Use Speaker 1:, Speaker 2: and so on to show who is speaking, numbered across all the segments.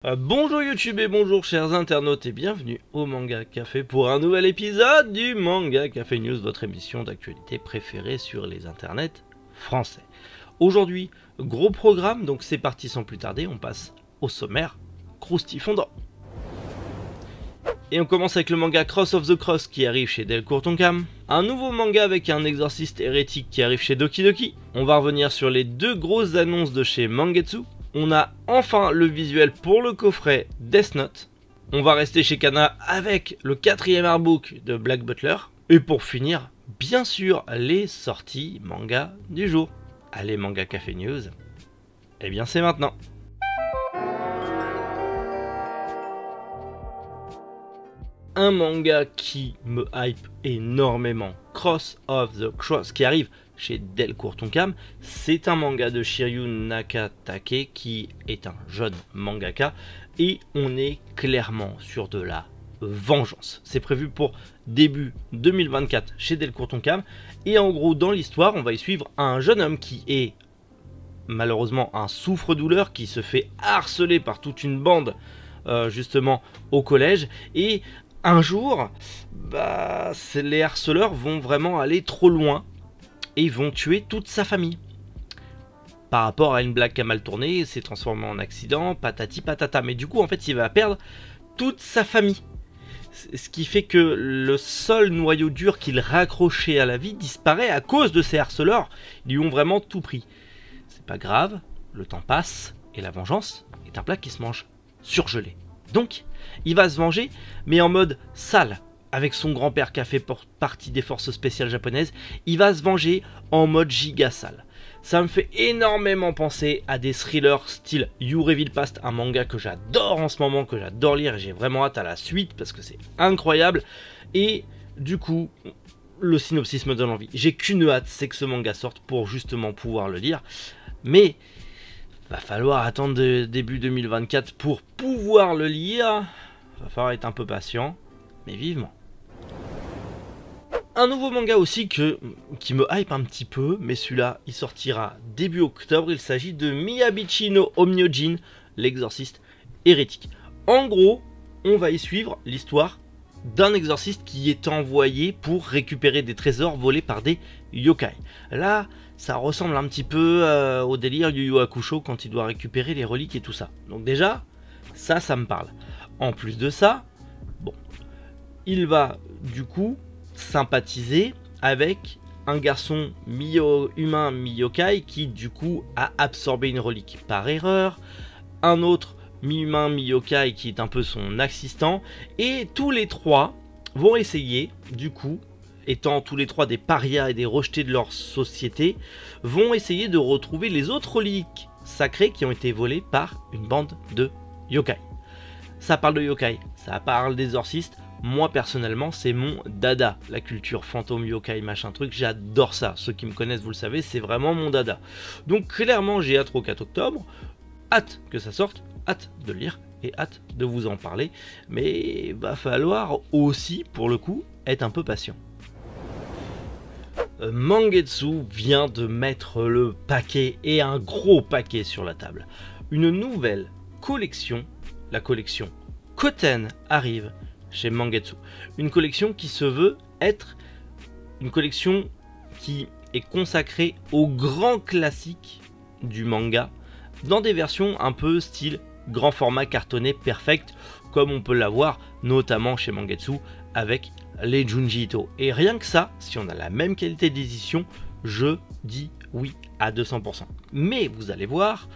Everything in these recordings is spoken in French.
Speaker 1: Bonjour YouTube et bonjour chers internautes et bienvenue au Manga Café pour un nouvel épisode du Manga Café News, votre émission d'actualité préférée sur les internets français. Aujourd'hui, gros programme, donc c'est parti sans plus tarder, on passe au sommaire croustifondant. Et on commence avec le manga Cross of the Cross qui arrive chez Delcourt Tonkam. Un nouveau manga avec un exorciste hérétique qui arrive chez Doki Doki. On va revenir sur les deux grosses annonces de chez Mangetsu. On a enfin le visuel pour le coffret Death Note. On va rester chez Kana avec le 4e artbook de Black Butler. Et pour finir, bien sûr, les sorties manga du jour. Allez, Manga Café News, eh bien c'est maintenant. Un manga qui me hype énormément, Cross of the Cross, qui arrive chez Delcourt Tonkam. C'est un manga de Shiryu Nakatake qui est un jeune mangaka et on est clairement sur de la vengeance. C'est prévu pour début 2024 chez Delcourt Tonkam et en gros dans l'histoire on va y suivre un jeune homme qui est malheureusement un souffre-douleur qui se fait harceler par toute une bande justement au collège et un jour, les harceleurs vont vraiment aller trop loin et ils vont tuer toute sa famille. Par rapport à une blague qui a mal tourné, s'est transformé en accident, patati patata. Mais du coup, en fait, il va perdre toute sa famille. Ce qui fait que le seul noyau dur qu'il raccrochait à la vie disparaît à cause de ces harceleurs. Ils lui ont vraiment tout pris. C'est pas grave, le temps passe et la vengeance est un plat qui se mange surgelé. Donc, il va se venger, mais en mode sale, avec son grand-père qui a fait partie des forces spéciales japonaises. Il va se venger en mode giga sale. Ça me fait énormément penser à des thrillers style You Reveal Past, un manga que j'adore en ce moment, que j'adore lire, et j'ai vraiment hâte à la suite parce que c'est incroyable. Et du coup, le synopsis me donne envie. J'ai qu'une hâte, c'est que ce manga sorte pour justement pouvoir le lire. Mais va falloir attendre début 2024 pour pouvoir le lire. Va falloir être un peu patient, mais vivement. Un nouveau manga aussi qui me hype un petit peu, mais celui-là il sortira début octobre. Il s'agit de Miyabichi no Omyojin, l'exorciste hérétique. En gros, on va y suivre l'histoire d'un exorciste qui est envoyé pour récupérer des trésors volés par des yokai. Là, ça ressemble un petit peu au délire Yu Yu Hakusho quand il doit récupérer les reliques et tout ça. Donc déjà, ça me parle. En plus de ça, bon, il va du coup sympathiser avec un garçon mi-humain, mi-yokai qui du coup a absorbé une relique par erreur, un autre mi-humain, mi-yokai qui est un peu son assistant, et tous les trois vont essayer, du coup, étant tous les trois des parias et des rejetés de leur société, vont essayer de retrouver les autres reliques sacrées qui ont été volées par une bande de yokai. Ça parle de yokai, ça parle d'exorcistes. Moi personnellement c'est mon dada, la culture fantôme, yokai, machin truc, j'adore ça. Ceux qui me connaissent vous le savez, c'est vraiment mon dada. Donc clairement j'ai hâte au 4 octobre, hâte que ça sorte, hâte de le lire et hâte de vous en parler. Mais va falloir aussi pour le coup être un peu patient. Mangetsu vient de mettre le paquet et un gros paquet sur la table. Une nouvelle collection, la collection Koten arrive chez Mangetsu. Une collection qui se veut être une collection qui est consacrée aux grands classiques du manga dans des versions un peu style grand format cartonné perfect comme on peut l'avoir notamment chez Mangetsu avec les Junji Ito. Et rien que ça, si on a la même qualité d'édition, je dis oui à 200%. Mais vous allez voir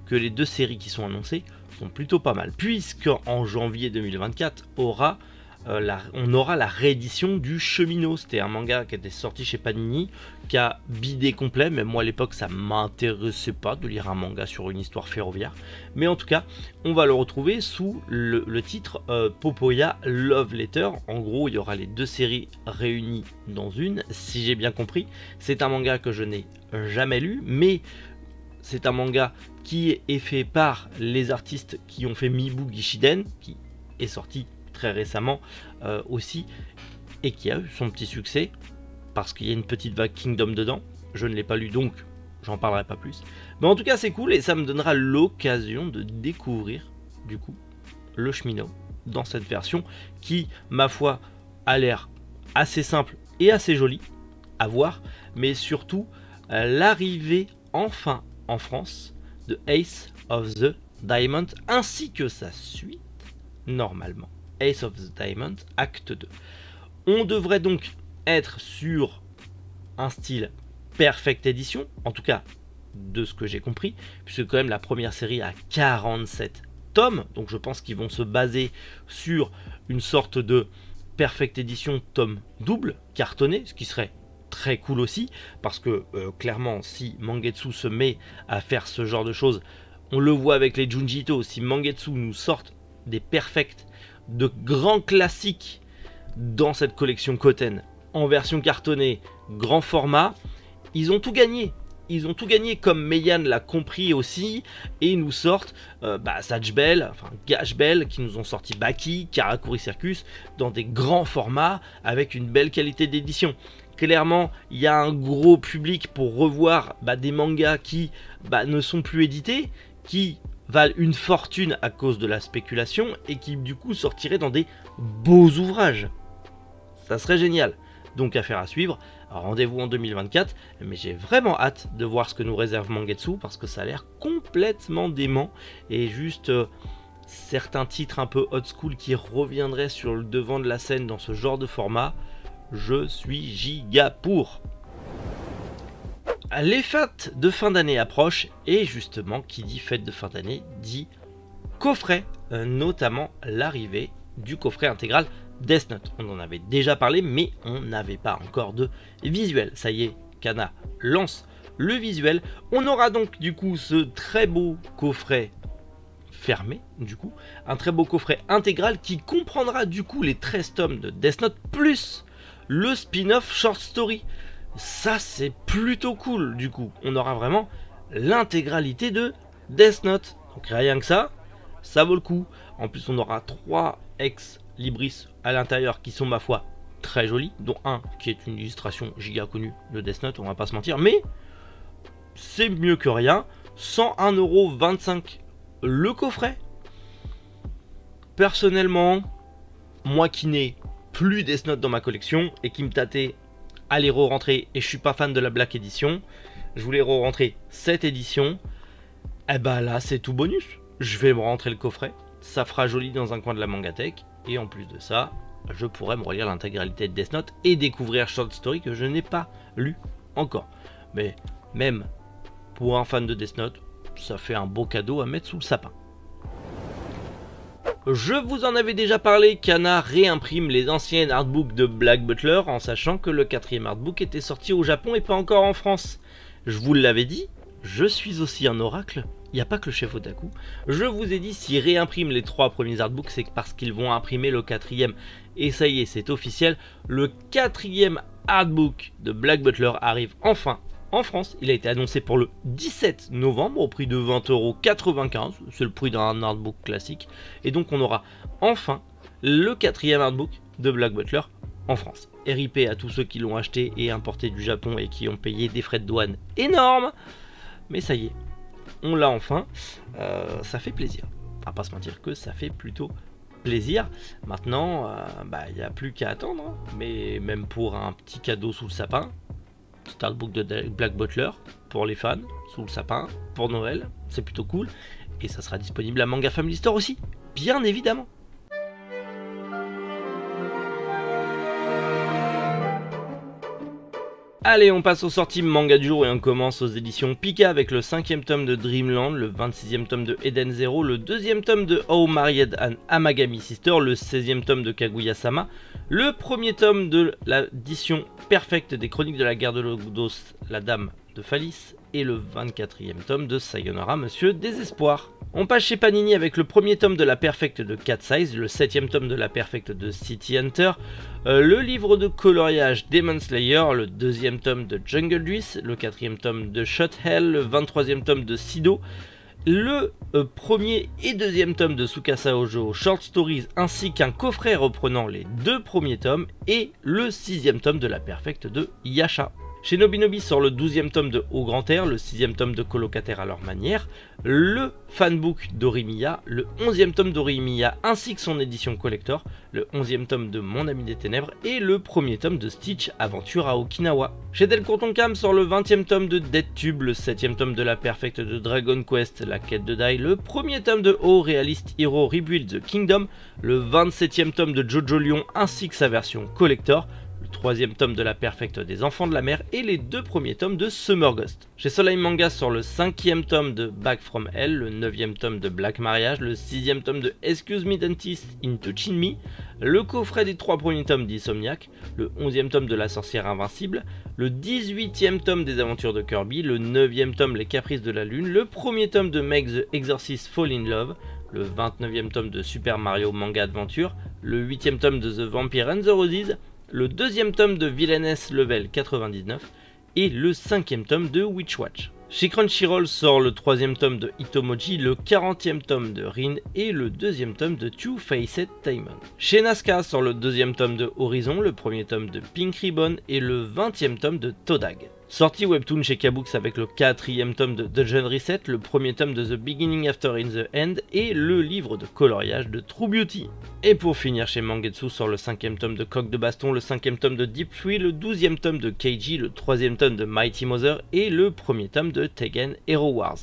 Speaker 1: que les deux séries qui sont annoncées sont plutôt pas mal, puisque en janvier 2024 on aura la réédition du Cheminot. C'était un manga qui était sorti chez Panini, qui a bidé complet. Même moi à l'époque ça m'intéressait pas de lire un manga sur une histoire ferroviaire, mais en tout cas on va le retrouver sous le titre Popoya Love Letter. En gros il y aura les deux séries réunies dans une, si j'ai bien compris. C'est un manga que je n'ai jamais lu, mais c'est un manga qui est fait par les artistes qui ont fait Mibu Gishiden, qui est sorti très récemment aussi, et qui a eu son petit succès, parce qu'il y a une petite vague Kingdom dedans. Je ne l'ai pas lu donc j'en parlerai pas plus. Mais en tout cas c'est cool et ça me donnera l'occasion de découvrir du coup le cheminot dans cette version qui, ma foi, a l'air assez simple et assez joli à voir, mais surtout l'arrivée enfin en France de Ace of the Diamond ainsi que sa suite, normalement Ace of the Diamond Acte 2. On devrait donc être sur un style Perfect Edition, en tout cas de ce que j'ai compris, puisque quand même la première série a 47 tomes, donc je pense qu'ils vont se baser sur une sorte de Perfect Edition tome double, cartonné, ce qui serait très cool aussi, parce que clairement si Mangetsu se met à faire ce genre de choses, on le voit avec les Junji Ito, si Mangetsu nous sortent des perfects de grands classiques dans cette collection Koten, en version cartonnée, grand format, ils ont tout gagné. Ils ont tout gagné comme Meian l'a compris aussi, et ils nous sortent Zatch Bell, enfin Gash Bell, qui nous ont sorti Baki, Karakuri Circus, dans des grands formats, avec une belle qualité d'édition. Clairement, il y a un gros public pour revoir des mangas qui ne sont plus édités, qui valent une fortune à cause de la spéculation, et qui du coup sortiraient dans des beaux ouvrages. Ça serait génial. Donc affaire à suivre, rendez-vous en 2024, mais j'ai vraiment hâte de voir ce que nous réserve Mangetsu, parce que ça a l'air complètement dément, et juste certains titres un peu old school qui reviendraient sur le devant de la scène dans ce genre de format, je suis giga pour. Les fêtes de fin d'année approchent, et justement qui dit fête de fin d'année dit coffret, notamment l'arrivée du coffret intégral Death Note. On en avait déjà parlé, mais on n'avait pas encore de visuel. Ça y est, Kana lance le visuel. On aura donc du coup ce très beau coffret fermé, du coup, un très beau coffret intégral qui comprendra du coup les 13 tomes de Death Note plus le spin-off Short Story. Ça c'est plutôt cool, du coup. On aura vraiment l'intégralité de Death Note. Donc rien que ça vaut le coup. En plus on aura 3 ex-libris à l'intérieur qui sont ma foi très jolis, dont un qui est une illustration giga connue de Death Note, on va pas se mentir, mais c'est mieux que rien. 101,25 € le coffret. Personnellement, moi qui n'ai plus Death Note dans ma collection et qui me tâtais à les re-rentrer, et je suis pas fan de la Black Edition, je voulais re-rentrer cette édition, et là c'est tout bonus. Je vais me rentrer le coffret, ça fera joli dans un coin de la mangathèque, et en plus de ça, je pourrais me relire l'intégralité de Death Note et découvrir Short Story que je n'ai pas lu encore. Mais même pour un fan de Death Note, ça fait un beau cadeau à mettre sous le sapin. Je vous en avais déjà parlé, Kana réimprime les anciennes artbooks de Black Butler en sachant que le 4e artbook était sorti au Japon et pas encore en France. Je vous l'avais dit, je suis aussi un oracle. Il n'y a pas que le chef Otaku. Je vous ai dit, s'ils réimpriment les 3 premiers artbooks, c'est parce qu'ils vont imprimer le 4e. Et ça y est, c'est officiel. Le 4e artbook de Black Butler arrive enfin en France. Il a été annoncé pour le 17 novembre au prix de 20,95 €. C'est le prix d'un artbook classique. Et donc on aura enfin le 4e artbook de Black Butler en France. RIP à tous ceux qui l'ont acheté et importé du Japon et qui ont payé des frais de douane énormes. Mais ça y est. On l'a enfin, ça fait plaisir. On va pas se mentir que ça fait plutôt plaisir. Maintenant, il n'y a plus qu'à attendre. Hein. Mais même pour un petit cadeau sous le sapin, petit artbook de Black Butler pour les fans, sous le sapin, pour Noël, c'est plutôt cool. Et ça sera disponible à Manga Family Store aussi, bien évidemment. Allez, on passe aux sorties manga du jour et on commence aux éditions Pika avec le 5e tome de Dreamland, le 26e tome de Eden Zero, le 2e tome de How Married an Amagami Sister, le 16e tome de Kaguya-sama, le 1er tome de l'édition Perfect des Chroniques de la Guerre de Lodos, la Dame de Phalis, et le 24e tome de Sayonara Monsieur Désespoir. On passe chez Panini avec le 1er tome de la Perfect de Cat Size, le 7e tome de la Perfect de City Hunter, le livre de coloriage Demon Slayer, le 2e tome de Jungle Juice, le 4e tome de Shot Hell, le 23e tome de Sido, le 1er et 2e tome de Tsukasa Hojo Short Stories, ainsi qu'un coffret reprenant les 2 premiers tomes, et le 6e tome de la Perfect de Yasha. Chez Nobinobi sort le 12e tome de Au Grand Air, le 6e tome de Colocataire à leur manière, le fanbook d'Orimiya, le 11e tome d'Orimiya ainsi que son édition collector, le 11e tome de Mon Ami des Ténèbres et le premier tome de Stitch Aventure à Okinawa. Chez Delcourt Tonkam sort le 20e tome de Dead Tube, le 7e tome de La Perfecte de Dragon Quest, La Quête de Dai, le premier tome de Oh Realist Hero Rebuild the Kingdom, le 27e tome de Jojo Lion ainsi que sa version collector, le 3e tome de La Perfecte des Enfants de la Mer et les 2 premiers tomes de Summer Ghost. Chez Soleil Manga sort le 5e tome de Back from Hell, le 9e tome de Black Mariage, le 6e tome de Excuse Me Dentist Into Chin-Me, le coffret des 3 premiers tomes d'Insomniac, le 11e tome de La Sorcière Invincible, le 18e tome des Aventures de Kirby, le 9e tome Les Caprices de la Lune, le premier tome de Make the Exorcist Fall in Love, le 29e tome de Super Mario Manga Adventure, le 8e tome de The Vampire and the Roses, le 2e tome de Villainess Level 99 et le 5e tome de Witch Watch. Chez Crunchyroll sort le 3e tome de Hitomoji, le 40e tome de Rin et le 2e tome de Two-Faced Diamond. Chez Nazca sort le 2e tome de Horizon, le 1er tome de Pink Ribbon et le 20e tome de Todag. Sortie webtoon chez Kabooks avec le 4e tome de Dungeon Reset, le 1er tome de The Beginning After in the End et le livre de coloriage de True Beauty. Et pour finir chez Mangetsu sort le 5e tome de Coq de Baston, le 5e tome de Deep Free, le 12e tome de Keiji, le 3e tome de Mighty Mother et le 1er tome de Tekken Hero Wars.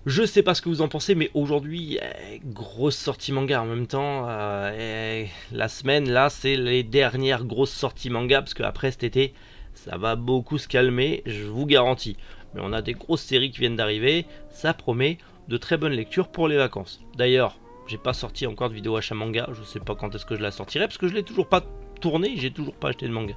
Speaker 1: Je sais pas ce que vous en pensez, mais aujourd'hui, grosse sortie manga en même temps. La semaine, là, c'est les dernières grosses sorties manga, parce qu'après cet été, ça va beaucoup se calmer, je vous garantis. Mais on a des grosses séries qui viennent d'arriver, ça promet de très bonnes lectures pour les vacances. D'ailleurs, j'ai pas sorti encore de vidéo achat manga, je sais pas quand est-ce que je la sortirai, parce que je l'ai toujours pas tournée, j'ai toujours pas acheté de manga.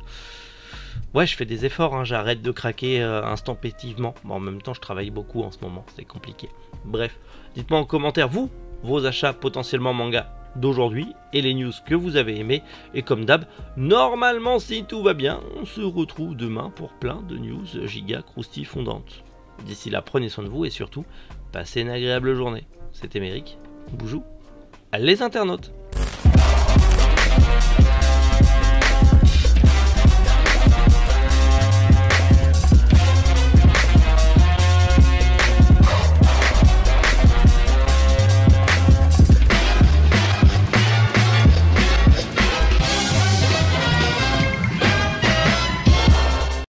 Speaker 1: Ouais, je fais des efforts, hein, j'arrête de craquer instantanément. Bon, en même temps, je travaille beaucoup en ce moment, c'est compliqué. Bref, dites-moi en commentaire, vous, vos achats potentiellement manga d'aujourd'hui et les news que vous avez aimés. Et comme d'hab, normalement, si tout va bien, on se retrouve demain pour plein de news giga croustillantes. D'ici là, prenez soin de vous et surtout, passez une agréable journée. C'était Méric, Boujou, les internautes.